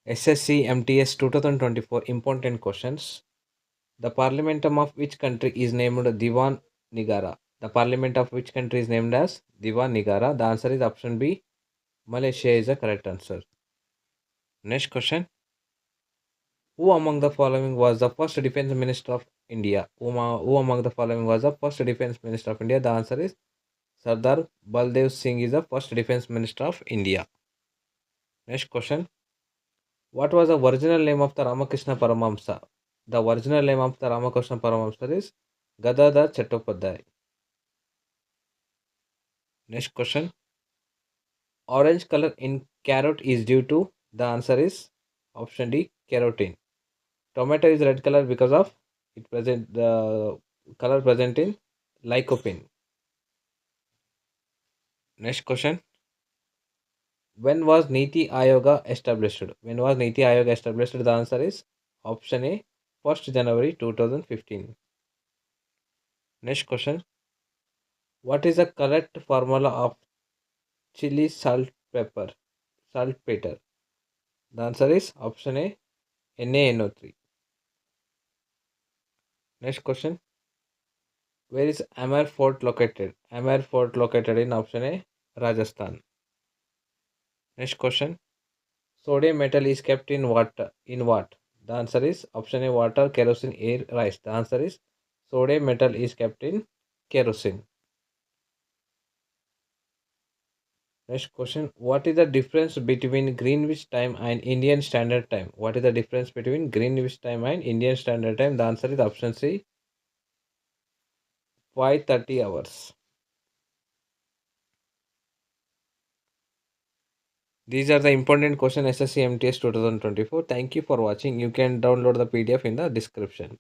SSC MTS 2024 important questions. The parliament of which country is named Diwan Nigara? The parliament of which country is named as Diwan Nigara? The answer is option B. Malaysia is the correct answer. Next question. Who among the following was the first defense minister of India? Who among the following was the first defense minister of India? The answer is Sardar Baldev Singh is the first defense minister of India. Next question. What was the original name of the Ramakrishna Paramamsa? The original name of the Ramakrishna Paramamsa is Gadadhar Chattopadhyay. Next question. Orange color in carrot is due to? The answer is option D, carotene. Tomato is red color because of it present the color present in lycopene. Next question. When was Niti Ayoga established? When was Niti Ayoga established? The answer is option A, 1st January 2015. Next question. What is the correct formula of chili saltpeter? The answer is option A, NaNO3. Next question. Where is Amer Fort located? Amer Fort located in option A, Rajasthan. Next question. Sodium metal is kept in water. In what? The answer is option A, water, kerosene, air, rice. The answer is sodium metal is kept in kerosene. Next question. What is the difference between Greenwich time and Indian Standard Time? What is the difference between Greenwich time and Indian Standard Time? The answer is option C, 5:30 hours. These are the important question SSC MTS 2024. Thank you for watching. You can download the PDF in the description.